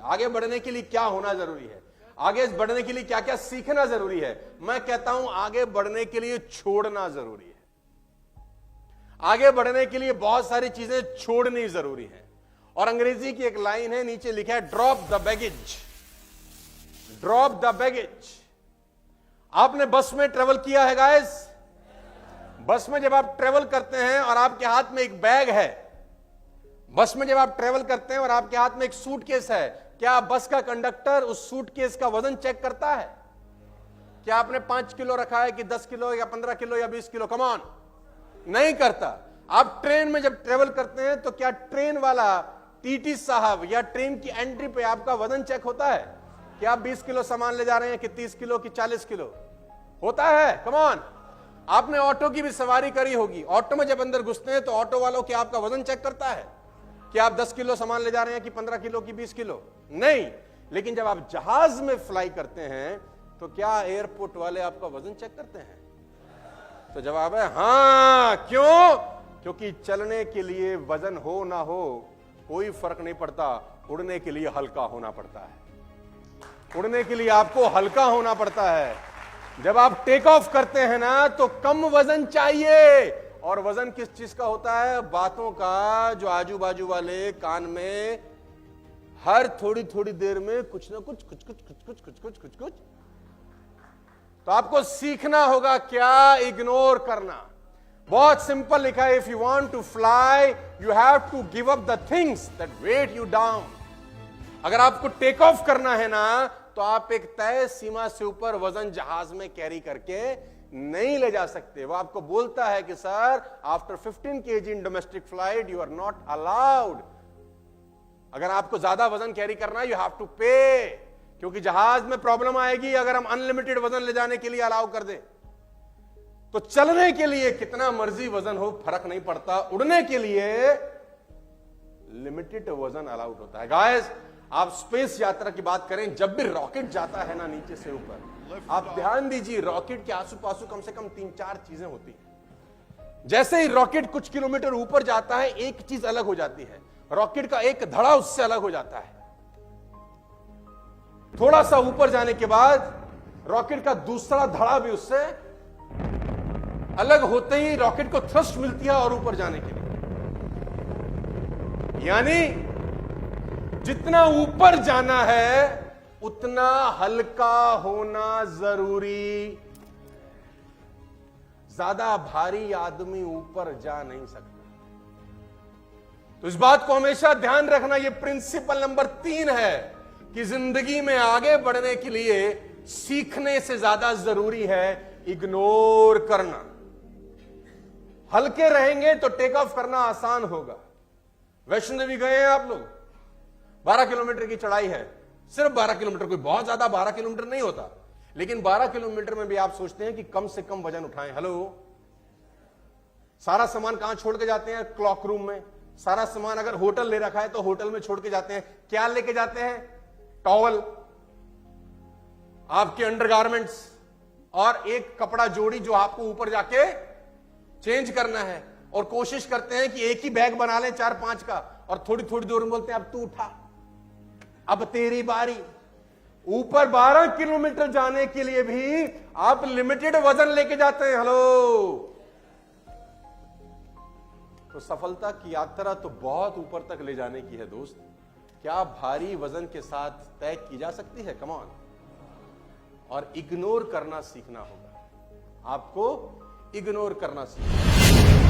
आगे बढ़ने के लिए क्या होना जरूरी है, आगे बढ़ने के लिए क्या क्या सीखना जरूरी है। मैं कहता हूं आगे बढ़ने के लिए छोड़ना जरूरी है। आगे बढ़ने के लिए बहुत सारी चीजें छोड़नी जरूरी है। और अंग्रेजी की एक लाइन है, नीचे लिखा है drop the baggage, drop the baggage. आपने बस में ट्रेवल किया है गाइस? बस में जब आप ट्रेवल करते हैं और आपके हाथ में एक बैग है, बस में जब आप ट्रेवल करते हैं और आपके हाथ में एक सूटकेस है, क्या बस का कंडक्टर उस सूटकेस का वजन चेक करता है? क्या आपने 5 किलो रखा है कि 10 किलो या 15 किलो या 20 किलो? कम ऑन, नहीं करता। आप ट्रेन में जब ट्रेवल करते हैं तो क्या ट्रेन वाला टीटी साहब या ट्रेन की एंट्री पे आपका वजन चेक होता है? क्या आप 20 किलो सामान ले जा रहे हैं कि 30 किलो कि 40 किलो? होता है। Come on. आपने ऑटो की भी सवारी करी होगी, ऑटो में जब अंदर घुसते हैं तो ऑटो वालों क्या आपका वजन चेक करता है कि आप 10 किलो सामान ले जा रहे हैं कि 15 किलो कि 20 किलो? नहीं। लेकिन जब आप जहाज में फ्लाई करते हैं तो क्या एयरपोर्ट वाले आपका वजन चेक करते हैं? तो जवाब है हां। क्यों? क्योंकि चलने के लिए वजन हो ना हो कोई फर्क नहीं पड़ता, उड़ने के लिए हल्का होना पड़ता है। उड़ने के लिए आपको हल्का होना पड़ता है। जब आप टेक ऑफ करते हैं ना तो कम वजन चाहिए। और वजन किस चीज का होता है? बातों का, जो आजू बाजू वाले कान में हर थोड़ी थोड़ी देर में कुछ ना कुछ कुछ कुछ कुछ कुछ कुछ कुछ कुछ कुछ। तो आपको सीखना होगा क्या? इग्नोर करना। बहुत सिंपल लिखा है, if you want to fly you have to give up the things that weight you down. अगर आपको टेक ऑफ करना है ना तो आप एक तय सीमा से ऊपर वजन जहाज में कैरी करके नहीं ले जा सकते। वो आपको बोलता है कि sir after 15 kg in domestic flight you are not allowed. अगर आपको ज्यादा वजन कैरी करना है यू हैव टू पे, क्योंकि जहाज में प्रॉब्लम आएगी अगर हम अनलिमिटेड वजन ले जाने के लिए अलाउ कर दें। तो चलने के लिए कितना मर्जी वजन हो फर्क नहीं पड़ता, उड़ने के लिए लिमिटेड वजन अलाउड होता है। गाइस, आप स्पेस यात्रा की बात करें, जब भी रॉकेट जाता है ना नीचे से ऊपर, आप ध्यान दीजिए रॉकेट के आसू पासू कम से कम 3-4 चीजें होती हैं। जैसे ही रॉकेट कुछ किलोमीटर ऊपर जाता है एक चीज अलग हो जाती है, रॉकेट का एक धड़ा उससे अलग हो जाता है। थोड़ा सा ऊपर जाने के बाद रॉकेट का दूसरा धड़ा भी उससे अलग होते ही रॉकेट को थ्रस्ट मिलती है और ऊपर जाने के लिए। यानी जितना ऊपर जाना है उतना हल्का होना जरूरी। ज्यादा भारी आदमी ऊपर जा नहीं सकता। तो इस बात को हमेशा ध्यान रखना, यह प्रिंसिपल नंबर 3 है कि जिंदगी में आगे बढ़ने के लिए सीखने से ज्यादा जरूरी है इग्नोर करना। हल्के रहेंगे तो टेक ऑफ करना आसान होगा। वैष्णो देवी गए हैं आप लोग? 12 किलोमीटर की चढ़ाई है, सिर्फ 12 किलोमीटर, कोई बहुत ज्यादा 12 किलोमीटर नहीं होता, लेकिन 12 किलोमीटर में भी आप सोचते हैं कि कम से कम वजन उठाएं। हेलो, सारा सामान कहां छोड़ के जाते हैं? क्लॉक रूम में। सारा सामान अगर होटल ले रखा है तो होटल में छोड़ के जाते हैं। क्या लेके जाते हैं? टॉवल, आपके अंडरगारमेंट्स और एक कपड़ा जोड़ी जो आपको ऊपर जाके चेंज करना है। और कोशिश करते हैं कि एक ही बैग बना लें 4-5 का, और थोड़ी थोड़ी देर में बोलते हैं अब तू उठा, अब तेरी बारी। ऊपर 12 किलोमीटर जाने के लिए भी आप लिमिटेड वजन लेके जाते हैं। हेलो, तो सफलता की यात्रा तो बहुत ऊपर तक ले जाने की है दोस्त। क्या भारी वजन के साथ तय की जा सकती है? Come on. और इग्नोर करना सीखना होगा, आपको इग्नोर करना सीखना।